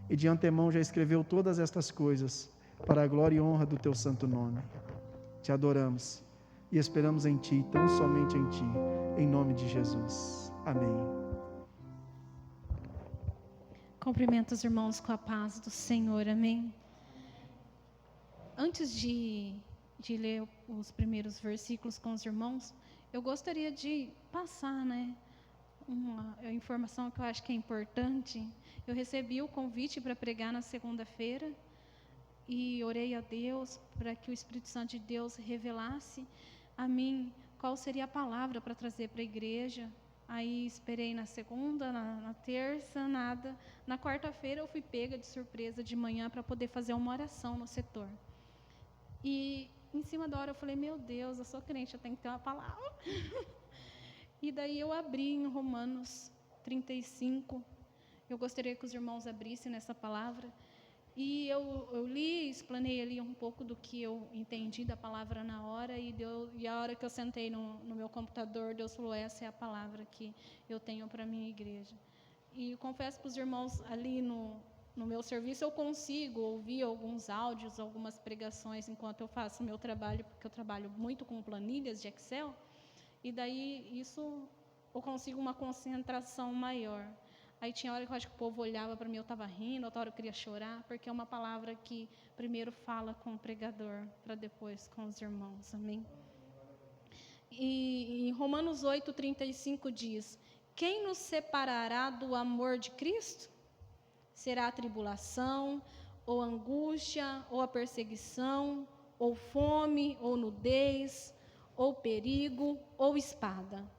e de antemão já escreveu todas estas coisas, para a glória e honra do teu santo nome. Te adoramos e esperamos em Ti, tão somente em Ti, em nome de Jesus. Amém. Cumprimento os irmãos com a paz do Senhor, amém. Antes de ler os primeiros versículos com os irmãos, eu gostaria de passar, uma informação que eu acho que é importante. Eu recebi o convite para pregar na segunda-feira e orei a Deus para que o Espírito Santo de Deus revelasse a mim qual seria a palavra para trazer para a igreja. Aí esperei na segunda, na terça, nada. Na quarta-feira eu fui pega de surpresa de manhã para poder fazer uma oração no setor. E em cima da hora eu falei, meu Deus, eu sou crente, eu tenho que ter uma palavra. E daí eu abri em Romanos 35. Eu gostaria que os irmãos abrissem nessa palavra. E eu li, explanei ali um pouco do que eu entendi da palavra na hora, e a hora que eu sentei no meu computador, Deus falou, essa é a palavra que eu tenho para a minha igreja. E confesso para os irmãos, ali no meu serviço, eu consigo ouvir alguns áudios, algumas pregações, enquanto eu faço o meu trabalho, porque eu trabalho muito com planilhas de Excel, e daí isso eu consigo uma concentração maior. Aí tinha hora que eu acho que o povo olhava para mim, eu estava rindo, outra hora eu queria chorar, porque é uma palavra que primeiro fala com o pregador, para depois com os irmãos, amém? E em Romanos 8:35 diz, quem nos separará do amor de Cristo? Será a tribulação, ou angústia, ou a perseguição, ou fome, ou nudez, ou perigo, ou espada.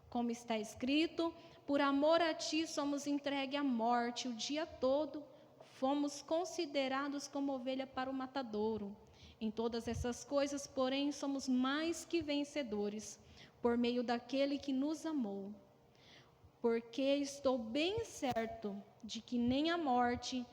Como está escrito, por amor a ti somos entregues à morte o dia todo, fomos considerados como ovelha para o matadouro. Em todas essas coisas, porém, somos mais que vencedores, por meio daquele que nos amou. Porque estou bem certo de que nem a morte,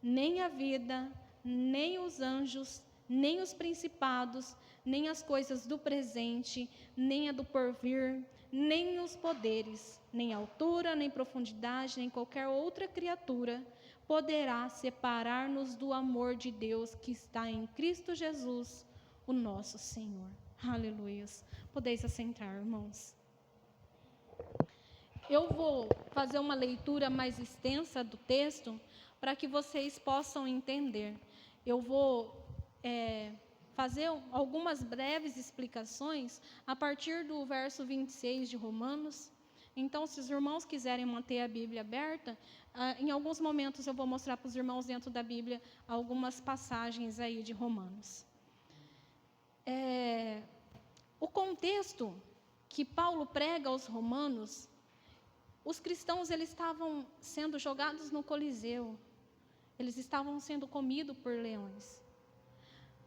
nem a vida, nem os anjos, nem os principados, nem as coisas do presente, nem a do porvir, nem os poderes, nem altura, nem profundidade, nem qualquer outra criatura poderá separar-nos do amor de Deus que está em Cristo Jesus, o nosso Senhor. Aleluia. Podeis assentar, irmãos. Eu vou fazer uma leitura mais extensa do texto para que vocês possam entender. Eu vou fazer algumas breves explicações a partir do verso 26 de Romanos. Então, se os irmãos quiserem manter a Bíblia aberta, em alguns momentos eu vou mostrar para os irmãos dentro da Bíblia algumas passagens aí de Romanos. O contexto que Paulo prega aos romanos, os cristãos eles estavam sendo jogados no Coliseu, eles estavam sendo comidos por leões.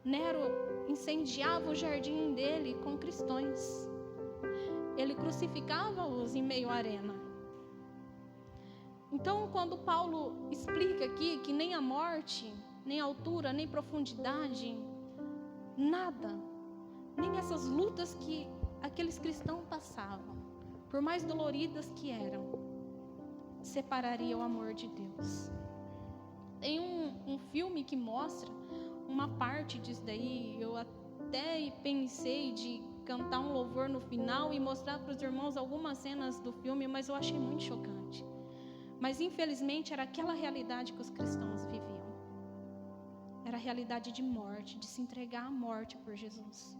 Nero incendiava o jardim dele com cristões. Ele crucificava-os em meio à arena. Então, quando Paulo explica aqui que nem a morte, nem a altura, nem profundidade, nada, nem essas lutas que aqueles cristãos passavam, por mais doloridas que eram, separaria o amor de Deus. Tem um filme que mostra uma parte disso daí. Eu até pensei de cantar um louvor no final e mostrar para os irmãos algumas cenas do filme, mas eu achei muito chocante. Mas infelizmente era aquela realidade que os cristãos viviam. Era a realidade de morte, de se entregar à morte por Jesus.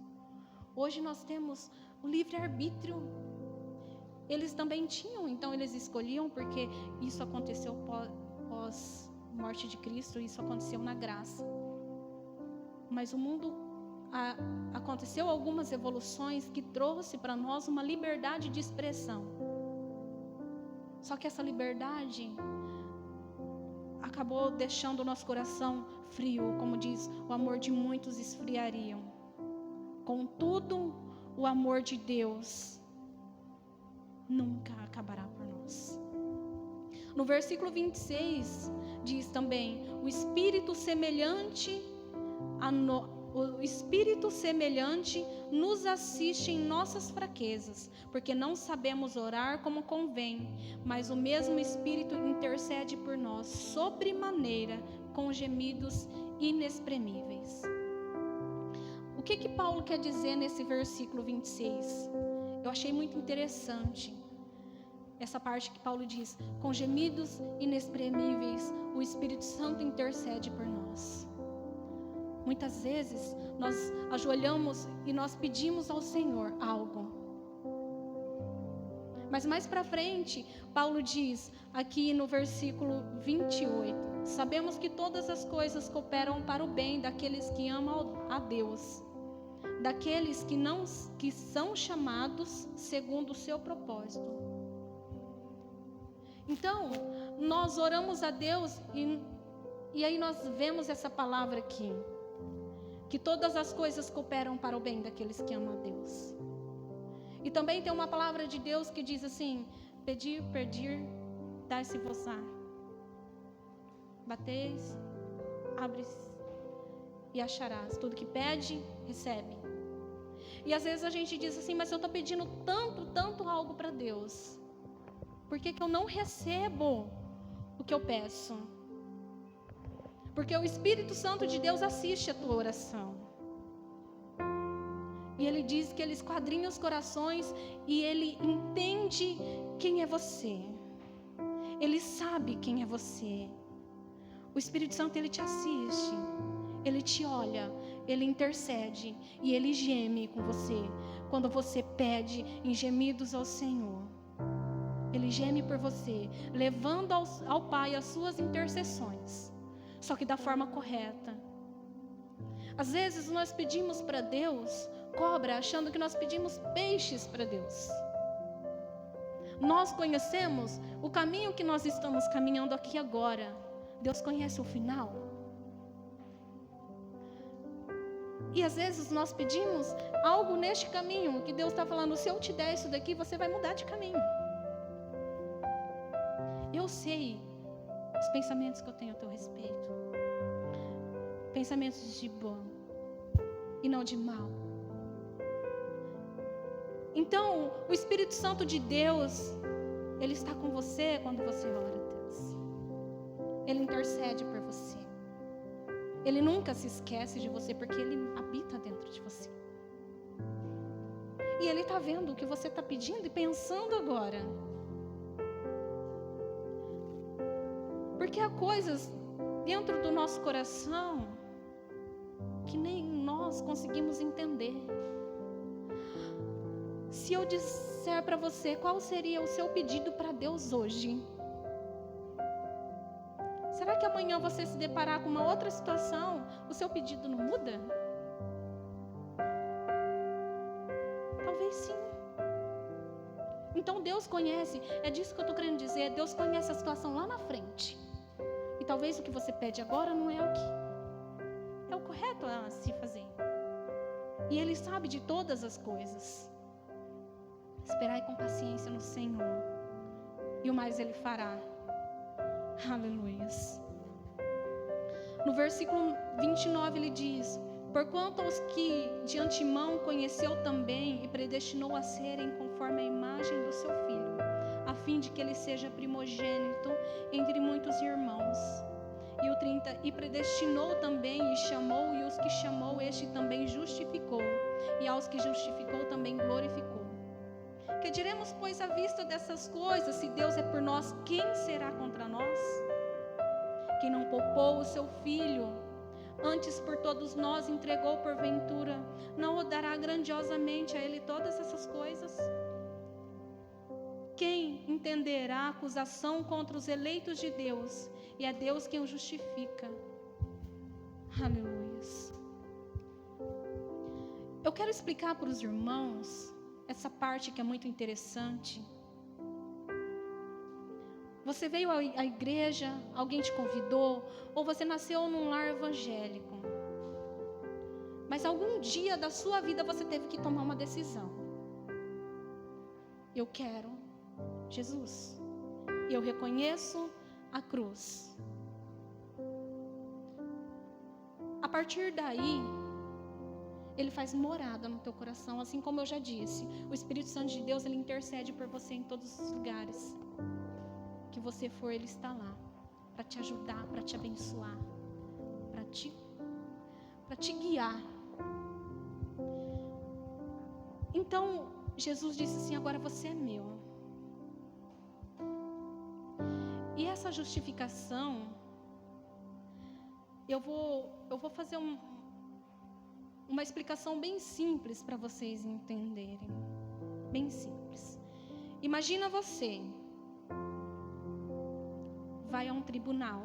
Hoje nós temos o livre-arbítrio. Eles também tinham, então eles escolhiam, porque isso aconteceu pós morte de Cristo, isso aconteceu na graça. Mas o mundo aconteceu algumas evoluções que trouxe para nós uma liberdade de expressão. Só que essa liberdade acabou deixando o nosso coração frio, como diz, o amor de muitos esfriariam. Contudo, o amor de Deus nunca acabará por nós. No versículo 26 diz também, o Espírito semelhante o Espírito semelhante nos assiste em nossas fraquezas, porque não sabemos orar como convém, mas o mesmo Espírito intercede por nós, sobremaneira, com gemidos inexprimíveis. O que Paulo quer dizer nesse versículo 26? Eu achei muito interessante essa parte que Paulo diz: com gemidos inexprimíveis, o Espírito Santo intercede por nós. Muitas vezes nós ajoelhamos e nós pedimos ao Senhor algo. Mas mais para frente, Paulo diz aqui no versículo 28: sabemos que todas as coisas cooperam para o bem daqueles que amam a Deus, daqueles que são chamados segundo o seu propósito. Então, nós oramos a Deus e aí nós vemos essa palavra aqui, que todas as coisas cooperam para o bem daqueles que amam a Deus. E também tem uma palavra de Deus que diz assim: pedir, dar-se-vos-á. Bateis, abres e acharás. Tudo que pede, recebe. E às vezes a gente diz assim: mas eu estou pedindo tanto algo para Deus, por que eu não recebo o que eu peço? Porque o Espírito Santo de Deus assiste a tua oração. E Ele diz que Ele esquadrinha os corações e Ele entende quem é você. Ele sabe quem é você. O Espírito Santo, Ele te assiste, Ele te olha, Ele intercede e Ele geme com você. Quando você pede em gemidos ao Senhor, Ele geme por você, levando ao Pai as suas intercessões, só que da forma correta. Às vezes nós pedimos para Deus cobra, achando que nós pedimos peixes para Deus. Nós conhecemos o caminho que nós estamos caminhando aqui agora. Deus conhece o final. E às vezes nós pedimos algo neste caminho, que Deus está falando: se eu te der isso daqui, você vai mudar de caminho. Eu sei os pensamentos que eu tenho a teu respeito, pensamentos de bom e não de mal. Então, o Espírito Santo de Deus, Ele está com você quando você ora a Deus. Ele intercede por você. Ele nunca se esquece de você, porque Ele habita dentro de você. E Ele está vendo o que você está pedindo e pensando agora. Porque há coisas dentro do nosso coração que nem nós conseguimos entender. Se eu disser para você qual seria o seu pedido para Deus hoje, será que amanhã você se deparar com uma outra situação, o seu pedido não muda? Talvez sim. Então Deus conhece, é disso que eu estou querendo dizer, Deus conhece a situação lá na frente. E talvez o que você pede agora não é o que é o correto a se fazer. E Ele sabe de todas as coisas. Esperai com paciência no Senhor, e o mais Ele fará. Aleluias. No versículo 29 ele diz: porquanto aos que de antemão conheceu também e predestinou a serem conforme a imagem do seu Filho, a fim de que ele seja primogênito entre muitos irmãos. E o 30, e predestinou também e chamou, e os que chamou este também justificou, e aos que justificou também glorificou. Que diremos, pois, à vista dessas coisas? Se Deus é por nós, quem será contra nós? Quem não poupou o seu Filho, antes por todos nós entregou porventura, não o dará grandiosamente a Ele todas essas coisas? Quem entenderá a acusação contra os eleitos de Deus? E é Deus quem o justifica. Aleluia. Eu quero explicar para os irmãos essa parte que é muito interessante. Você veio à igreja, alguém te convidou, ou você nasceu num lar evangélico. Mas algum dia da sua vida você teve que tomar uma decisão. Eu quero Jesus. Eu reconheço a cruz. A partir daí, Ele faz morada no teu coração, assim como eu já disse. O Espírito Santo de Deus, ele intercede por você em todos os lugares que você for, ele está lá para te ajudar, para te abençoar, para te guiar. Então, Jesus disse assim: agora você é meu. E essa justificação, eu vou fazer uma explicação bem simples para vocês entenderem. Bem simples. Imagina você vai a um tribunal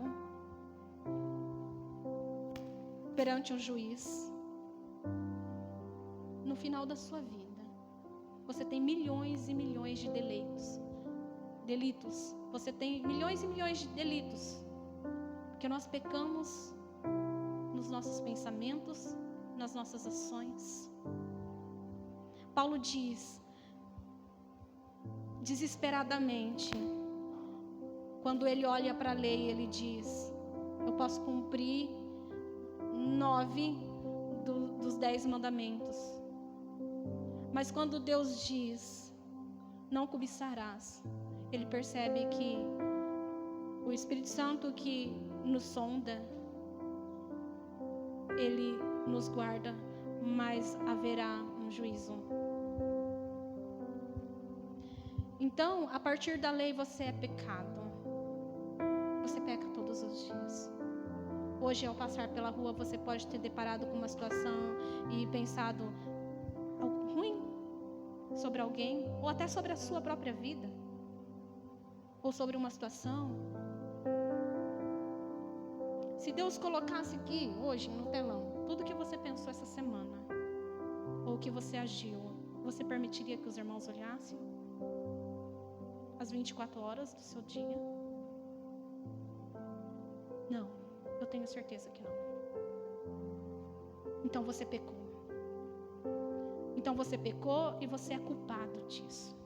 perante um juiz. No final da sua vida, você tem milhões e milhões de delitos. Você tem milhões e milhões de delitos, porque nós pecamos nos nossos pensamentos, nas nossas ações. Paulo diz, desesperadamente, quando ele olha para a lei, ele diz: eu posso cumprir 9 dos 10 mandamentos. Mas quando Deus diz, não cobiçarás, ele percebe que o Espírito Santo que nos sonda, ele nos guarda, mas haverá um juízo. Então, a partir da lei você é pecado. Você peca todos os dias. Hoje, ao passar pela rua, você pode ter deparado com uma situação e pensado algo ruim sobre alguém, ou até sobre a sua própria vida, ou sobre uma situação. Se Deus colocasse aqui, hoje, no telão, tudo que você pensou essa semana, ou que você agiu, você permitiria que os irmãos olhassem? As 24 horas do seu dia? Não, eu tenho certeza que não. Então você pecou. Então você pecou e você é culpado disso.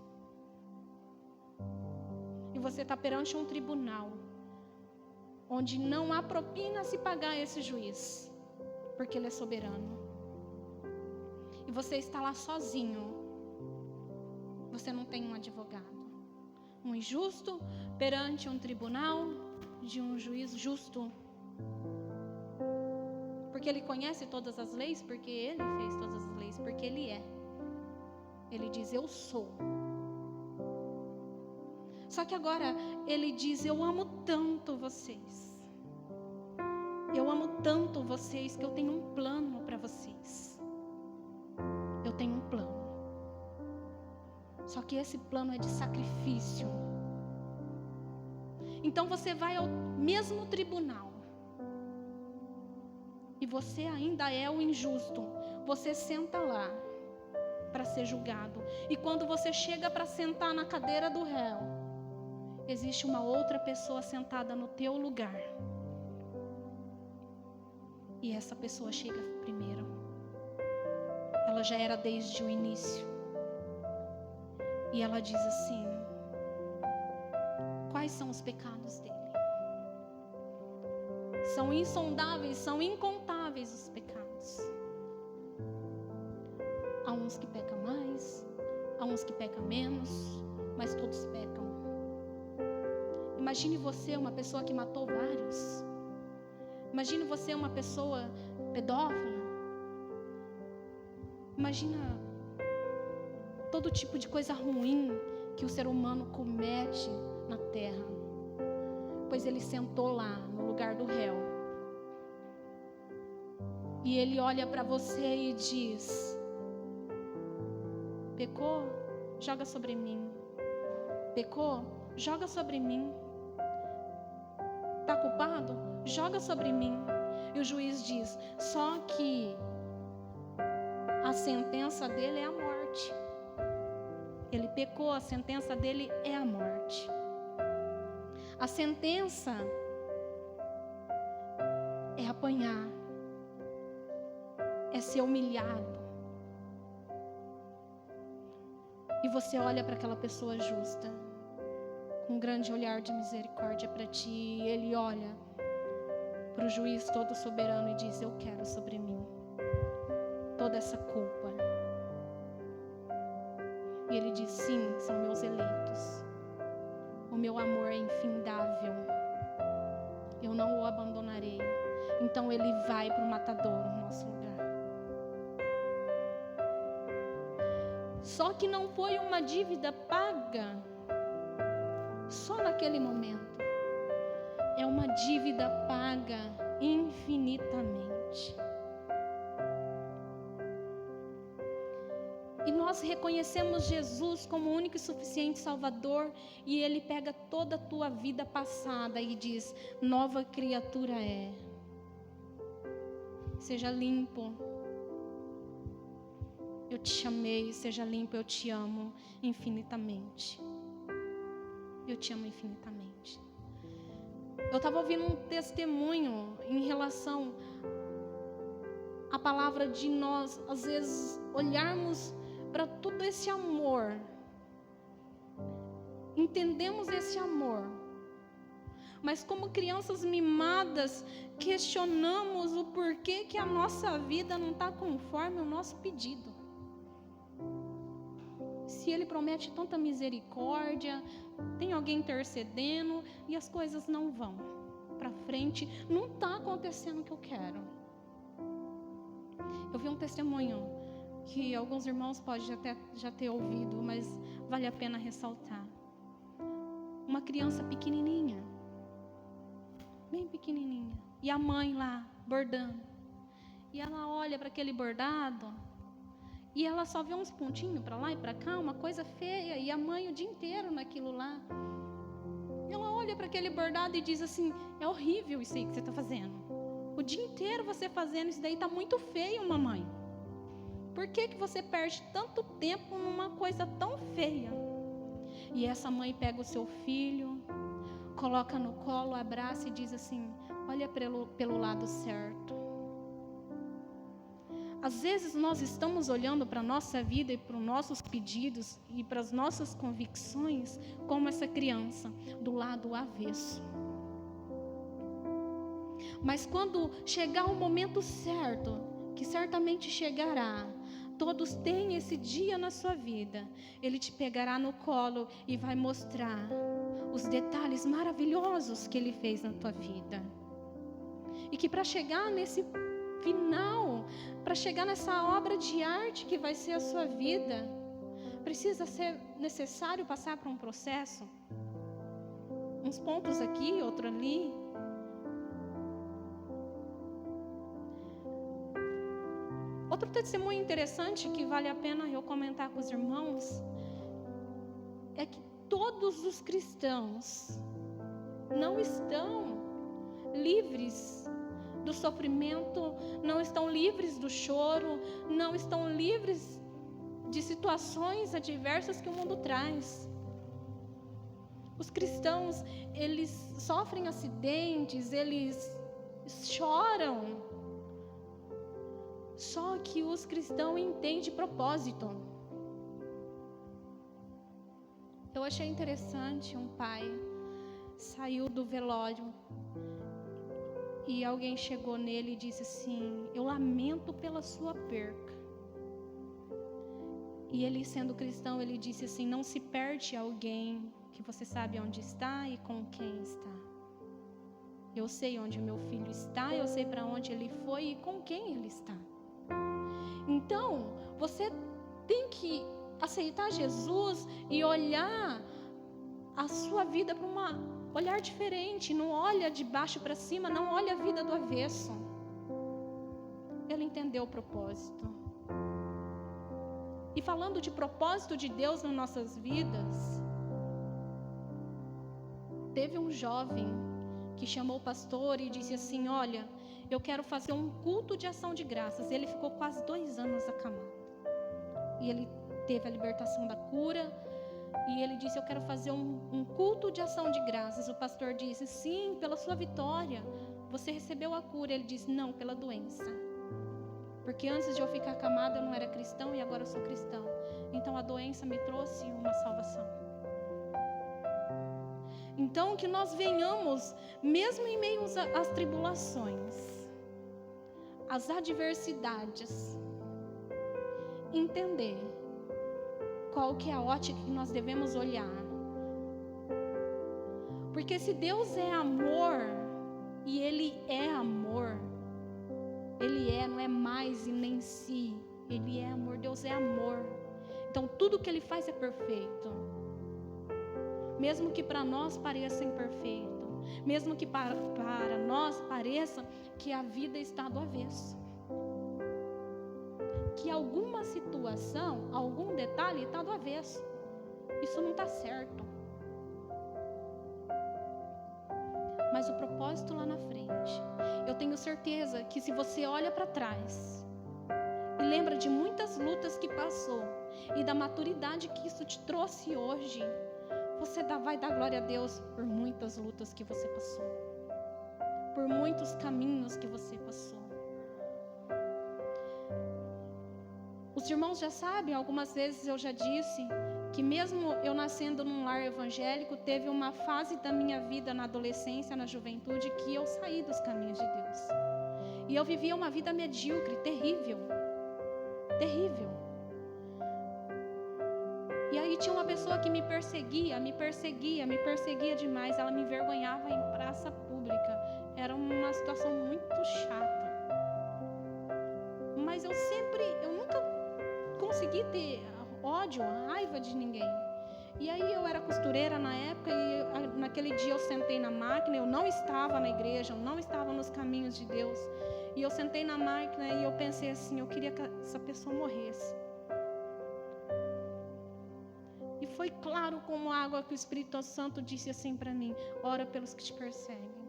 E você está perante um tribunal, onde não há propina a se pagar a esse juiz, porque ele é soberano. E você está lá sozinho. Você não tem um advogado. Um injusto perante um tribunal de um juiz justo. Porque ele conhece todas as leis, porque ele fez todas as leis, porque ele é. Ele diz: eu sou. Só que agora ele diz: eu amo tanto vocês. Eu amo tanto vocês que eu tenho um plano para vocês. Eu tenho um plano. Só que esse plano é de sacrifício. Então você vai ao mesmo tribunal. E você ainda é o injusto. Você senta lá para ser julgado. E quando você chega para sentar na cadeira do réu, existe uma outra pessoa sentada no teu lugar. E essa pessoa chega primeiro. Ela já era desde o início. E ela diz assim: quais são os pecados dele? São insondáveis, são incontáveis os pecados. Há uns que pecam mais, há uns que pecam menos, mas todos pecam. Imagine você uma pessoa que matou vários. Imagine você uma pessoa pedófila. Imagina todo tipo de coisa ruim que o ser humano comete na terra. Pois ele sentou lá no lugar do réu. E ele olha para você e diz: pecou? Joga sobre mim. Pecou? Joga sobre mim. Está culpado? Joga sobre mim. E o juiz diz: só que a sentença dele é a morte. Ele pecou, a sentença dele é a morte. A sentença é apanhar, é ser humilhado. E você olha para aquela pessoa justa, com um grande olhar de misericórdia para ti, e ele olha para o juiz todo soberano e diz: eu quero sobre mim toda essa culpa. E ele diz: sim, são meus eleitos. O meu amor é infindável. Eu não o abandonarei. Então ele vai para o matadouro, no nosso lugar. Só que não foi uma dívida paga só naquele momento. É uma dívida paga infinitamente. E nós reconhecemos Jesus como o único e suficiente Salvador, e Ele pega toda a tua vida passada e diz: nova criatura é. Seja limpo. Eu te chamei, seja limpo, eu te amo infinitamente. Eu te amo infinitamente. Eu estava ouvindo um testemunho em relação à palavra de nós, às vezes, olharmos para todo esse amor. Entendemos esse amor. Mas como crianças mimadas, questionamos o porquê que a nossa vida não está conforme o nosso pedido. Se Ele promete tanta misericórdia, tem alguém intercedendo e as coisas não vão para frente, não está acontecendo o que eu quero. Eu vi um testemunho que alguns irmãos podem até já ter ouvido, mas vale a pena ressaltar. Uma criança pequenininha, bem pequenininha, e a mãe lá bordando, e ela olha para aquele bordado e ela só vê uns pontinhos para lá e para cá, uma coisa feia, e a mãe o dia inteiro naquilo lá. Ela olha para aquele bordado e diz assim: é horrível isso aí que você está fazendo. O dia inteiro você fazendo isso daí está muito feio, mamãe. Por que você perde tanto tempo numa coisa tão feia? E essa mãe pega o seu filho, coloca no colo, abraça e diz assim: olha pelo lado certo. Às vezes nós estamos olhando para a nossa vida e para os nossos pedidos e para as nossas convicções como essa criança, do lado avesso. Mas quando chegar o momento certo, que certamente chegará, todos têm esse dia na sua vida, Ele te pegará no colo e vai mostrar os detalhes maravilhosos que Ele fez na tua vida. E que para chegar nesse final, para chegar nessa obra de arte que vai ser a sua vida, precisa ser necessário passar por um processo. Uns pontos aqui, outro ali. Outro testemunho interessante que vale a pena eu comentar com os irmãos é que todos os cristãos não estão livres do sofrimento, não estão livres do choro, não estão livres de situações adversas que o mundo traz. Os cristãos, eles sofrem acidentes, eles choram. Só que os cristãos entendem propósito. Eu achei interessante, um pai saiu do velório e alguém chegou nele e disse assim: eu lamento pela sua perca. E ele, sendo cristão, ele disse assim: não se perde alguém que você sabe onde está e com quem está. Eu sei onde meu filho está, eu sei para onde ele foi e com quem ele está. Então, você tem que aceitar Jesus e olhar a sua vida para um olhar diferente. Não olha de baixo para cima, não olha a vida do avesso. Ele entendeu o propósito. E falando de propósito de Deus nas nossas vidas, teve um jovem que chamou o pastor e disse assim: olha, eu quero fazer um culto de ação de graças. Ele ficou quase 2 anos acamado. E ele teve a libertação da cura. E ele disse: eu quero fazer um culto de ação de graças. O pastor disse: sim, pela sua vitória. Você recebeu a cura. Ele disse: não, pela doença. Porque antes de eu ficar acamado eu não era cristão e agora eu sou cristão. Então a doença me trouxe uma salvação. Então que nós venhamos, mesmo em meio às tribulações, às adversidades, entender qual que é a ótica que nós devemos olhar. Porque se Deus é amor, e Ele é amor, Ele é, não é mais e nem si, Ele é amor, Deus é amor. Então tudo que Ele faz é perfeito. Mesmo que para nós pareça imperfeito, mesmo que para nós pareça que a vida está do avesso, que alguma situação, algum detalhe está do avesso, isso não está certo. Mas o propósito lá na frente, eu tenho certeza que se você olha para trás e lembra de muitas lutas que passou e da maturidade que isso te trouxe hoje, você vai dar glória a Deus por muitas lutas que você passou, por muitos caminhos que você passou. Os irmãos já sabem, algumas vezes eu já disse, que mesmo eu nascendo num lar evangélico, teve uma fase da minha vida na adolescência, na juventude, que eu saí dos caminhos de Deus. E eu vivia uma vida medíocre, terrível. Terrível. E aí tinha uma pessoa que me perseguia demais. Ela me envergonhava em praça pública. Era uma situação muito chata. Mas eu nunca consegui ter ódio, raiva de ninguém. E aí eu era costureira na época e naquele dia eu sentei na máquina, eu não estava na igreja, eu não estava nos caminhos de Deus. E eu sentei na máquina e eu pensei assim, eu queria que essa pessoa morresse. E foi claro como água que o Espírito Santo disse assim para mim: ora pelos que te perseguem.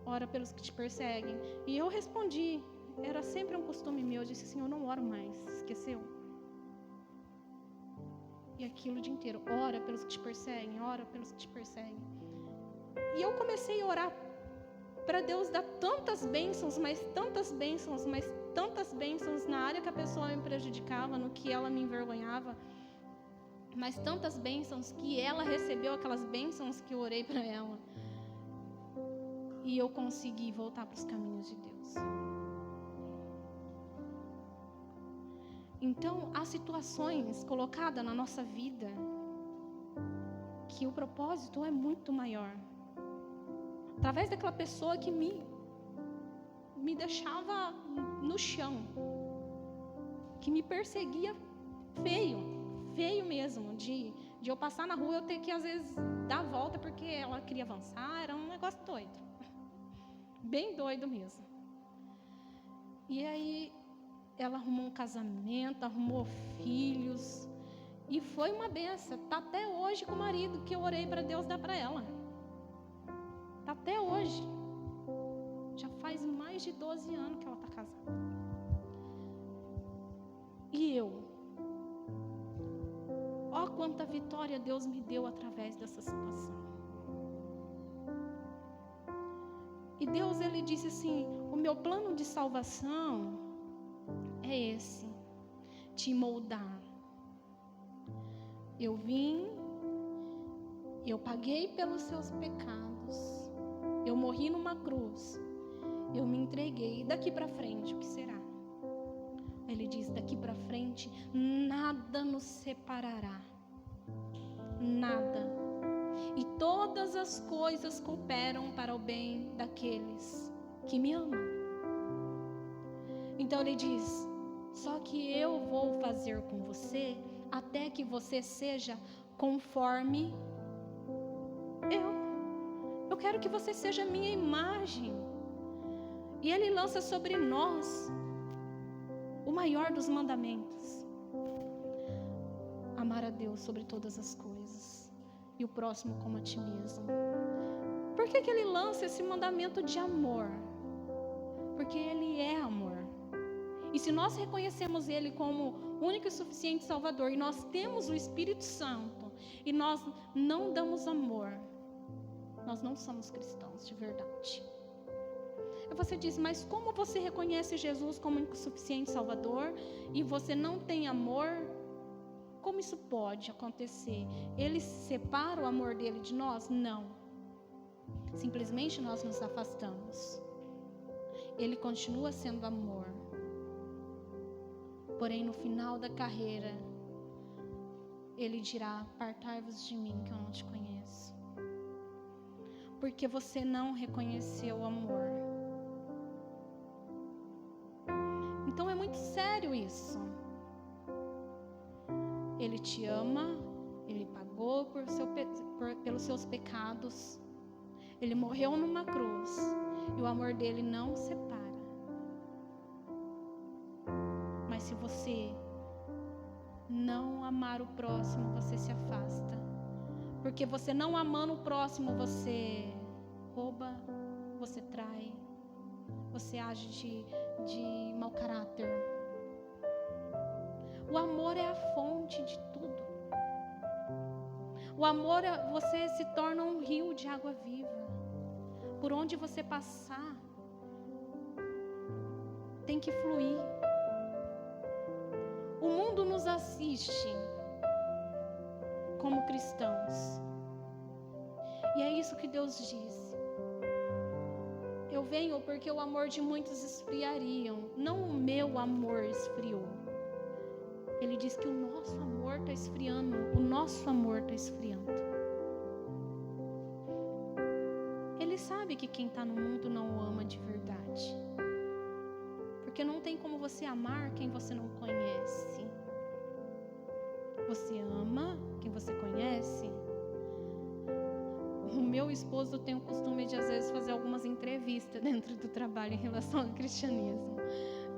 Ora pelos que te perseguem. E eu respondi, era sempre um costume meu, eu disse assim, eu não oro mais, esqueceu? E aquilo o dia inteiro, ora pelos que te perseguem, ora pelos que te perseguem. E eu comecei a orar para Deus dar tantas bênçãos, mas tantas bênçãos, mas tantas bênçãos na área que a pessoa me prejudicava, no que ela me envergonhava, mas tantas bênçãos que ela recebeu aquelas bênçãos que eu orei para ela. E eu consegui voltar para os caminhos de Deus. Então, há situações colocadas na nossa vida que o propósito é muito maior. Através daquela pessoa que me deixava no chão, que me perseguia feio mesmo, de eu passar na rua eu ter que às vezes dar a volta porque ela queria avançar, era um negócio doido, bem doido mesmo. E aí ela arrumou um casamento, arrumou filhos, e foi uma benção. Está até hoje com o marido que eu orei para Deus dar para ela. Está até hoje. Já faz mais de 12 anos que ela está casada. E eu, ó quanta vitória Deus me deu através dessa situação. E Deus, Ele disse assim, o meu plano de salvação é esse, te moldar. Eu vim, eu paguei pelos seus pecados, eu morri numa cruz, eu me entreguei. E daqui para frente, o que será? Ele diz, daqui para frente, nada nos separará. Nada. E todas as coisas cooperam para o bem daqueles que me amam. Então ele diz, só que eu vou fazer com você até que você seja conforme eu quero que você seja a minha imagem. E ele lança sobre nós o maior dos mandamentos: amar a Deus sobre todas as coisas e o próximo como a ti mesmo. Por que ele lança esse mandamento de amor? Porque ele é amor. E se nós reconhecemos Ele como único e suficiente Salvador, e nós temos o Espírito Santo, e nós não damos amor, nós não somos cristãos de verdade. E você diz, mas como você reconhece Jesus como único e suficiente Salvador, e você não tem amor? Como isso pode acontecer? Ele separa o amor dele de nós? Não. Simplesmente nós nos afastamos. Ele continua sendo amor. Porém, no final da carreira, Ele dirá: apartai-vos de mim, que eu não te conheço. Porque você não reconheceu o amor. Então é muito sério isso. Ele te ama, Ele pagou pelos seus pecados, Ele morreu numa cruz, e o amor dele não separa. Mas se você não amar o próximo, você se afasta. Porque você não amando o próximo, você rouba, você trai, você age de mau caráter. O amor é a fonte de tudo. O amor, você se torna um rio de água viva. Por onde você passar, tem que fluir. O mundo nos assiste como cristãos. E é isso que Deus diz. Eu venho porque o amor de muitos esfriariam. Não o meu amor esfriou. Ele diz que o nosso amor está esfriando. O nosso amor está esfriando. Ele sabe que quem está no mundo não o ama de verdade. Porque não tem como você amar quem você não conhece. Você ama quem você conhece. O meu esposo tem o costume de às vezes fazer algumas entrevistas dentro do trabalho em relação ao cristianismo.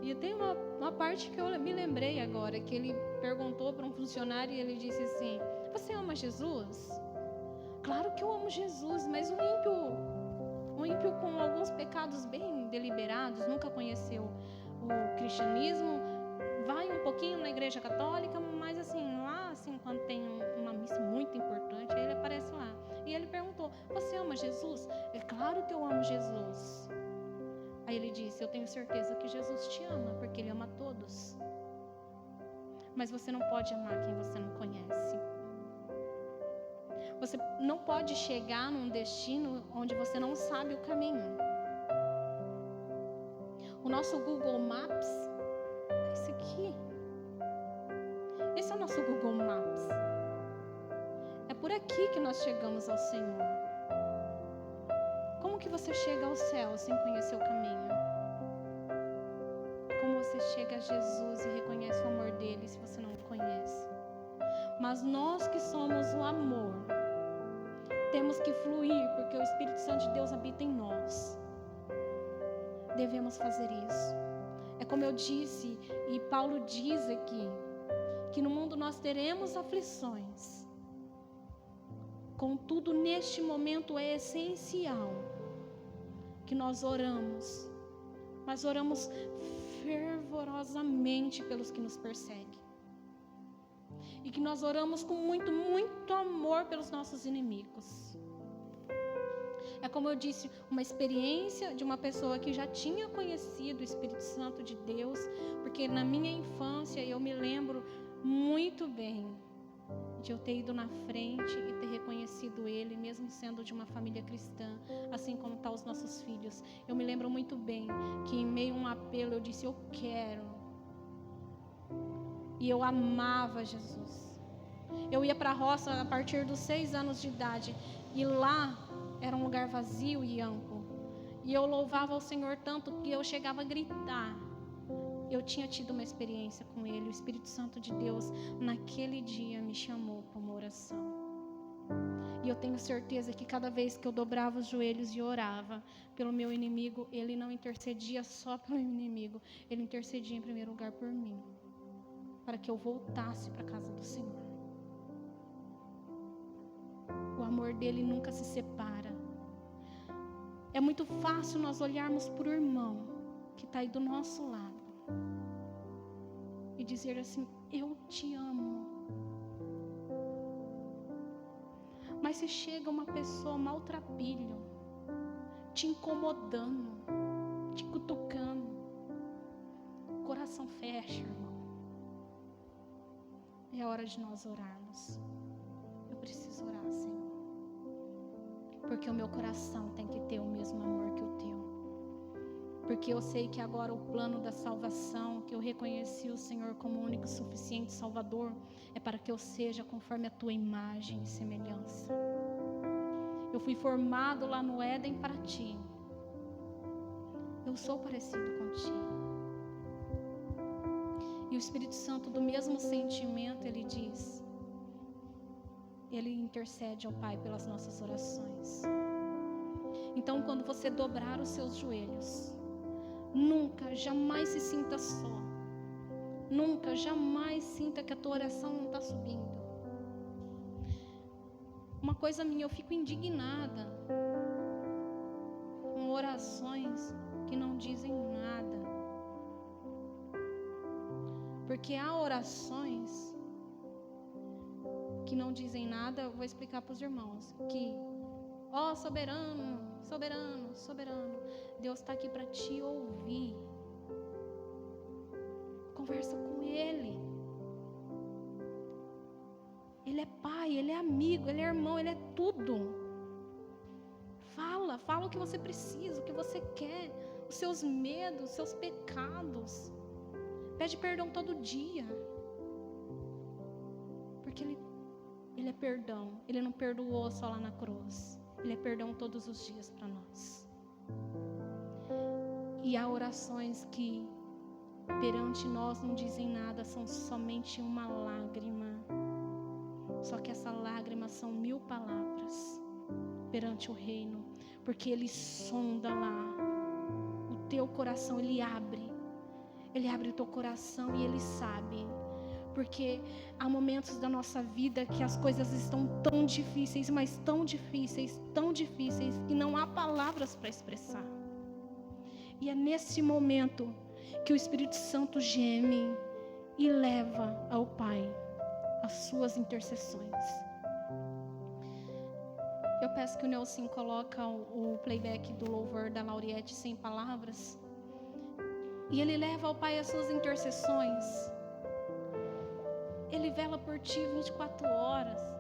E tem uma parte que eu me lembrei agora, que ele perguntou para um funcionário e ele disse assim: você ama Jesus? Claro que eu amo Jesus, mas um ímpio com alguns pecados bem deliberados, nunca conheceu o cristianismo, vai um pouquinho na igreja católica, mas assim, lá assim, quando tem uma missa muito importante, aí ele aparece lá. E ele perguntou: você ama Jesus? É claro que eu amo Jesus. Aí ele disse: eu tenho certeza que Jesus te ama, porque Ele ama todos. Mas você não pode amar quem você não conhece. Você não pode chegar num destino onde você não sabe o caminho. O nosso Google Maps é esse aqui. Esse é o nosso Google Maps. É por aqui que nós chegamos ao Senhor. Como que você chega ao céu sem conhecer o caminho? Como você chega a Jesus e reconhece o amor dele se você não o conhece? Mas nós que somos o amor, temos que fluir, porque o Espírito Santo de Deus habita em nós. Devemos fazer isso. É como eu disse, e Paulo diz aqui, que no mundo nós teremos aflições. Contudo, neste momento é essencial que nós oramos, mas oramos fervorosamente pelos que nos perseguem. E que nós oramos com muito, muito amor pelos nossos inimigos. É como eu disse, uma experiência de uma pessoa que já tinha conhecido o Espírito Santo de Deus, porque na minha infância eu me lembro muito bem de eu ter ido na frente e ter reconhecido Ele, mesmo sendo de uma família cristã, assim como estão os nossos filhos. Eu me lembro muito bem que em meio a um apelo eu disse: eu quero. E eu amava Jesus. Eu ia para a roça a partir dos 6 anos de idade, e lá era um lugar vazio e amplo. E eu louvava ao Senhor tanto que eu chegava a gritar. Eu tinha tido uma experiência com Ele. O Espírito Santo de Deus, naquele dia, me chamou para uma oração. E eu tenho certeza que cada vez que eu dobrava os joelhos e orava pelo meu inimigo, Ele não intercedia só pelo inimigo. Ele intercedia em primeiro lugar por mim, para que eu voltasse para a casa do Senhor. O amor dele nunca se separa. É muito fácil nós olharmos para o irmão que está aí do nosso lado e dizer assim: eu te amo. Mas se chega uma pessoa maltrapilho, te incomodando, te cutucando, o coração fecha, irmão. É hora de nós orarmos. Eu preciso orar, Senhor, porque o meu coração tem que ter o mesmo amor que o teu. Porque eu sei que agora o plano da salvação, que eu reconheci o Senhor como único e suficiente Salvador, é para que eu seja conforme a tua imagem e semelhança. Eu fui formado lá no Éden para ti. Eu sou parecido contigo. E o Espírito Santo, do mesmo sentimento, ele diz, ele intercede ao Pai pelas nossas orações. Então, quando você dobrar os seus joelhos, nunca, jamais se sinta só. Nunca, jamais sinta que a tua oração não está subindo. Uma coisa minha, eu fico indignada com orações que não dizem nada. Porque há orações que não dizem nada, eu vou explicar para os irmãos, que, ó soberano, soberano, soberano, Deus está aqui para te ouvir. Conversa com Ele. Ele é pai, Ele é amigo, Ele é irmão, Ele é tudo. Fala o que você precisa, o que você quer, os seus medos, os seus pecados. Pede perdão todo dia. Porque Ele é perdão. Ele não perdoou só lá na cruz. Ele é perdão todos os dias para nós. E há orações que perante nós não dizem nada, são somente uma lágrima. Só que essa lágrima são 1000 palavras perante o reino, porque Ele sonda lá o teu coração, Ele abre o teu coração e Ele sabe, porque há momentos da nossa vida que as coisas estão tão difíceis, mas tão difíceis, que não há palavras para expressar. E é nesse momento que o Espírito Santo geme e leva ao Pai as suas intercessões. Eu peço que o Nelson coloque o playback do louvor da Lauriette sem palavras. E ele leva ao Pai as suas intercessões. Ele vela por ti 24 horas.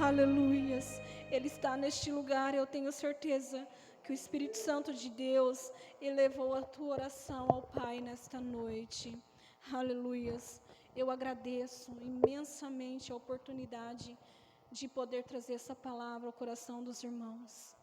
Aleluias. Ele está neste lugar, eu tenho certeza que o Espírito Santo de Deus elevou a tua oração ao Pai nesta noite. Aleluias. Eu agradeço imensamente a oportunidade de poder trazer essa palavra ao coração dos irmãos.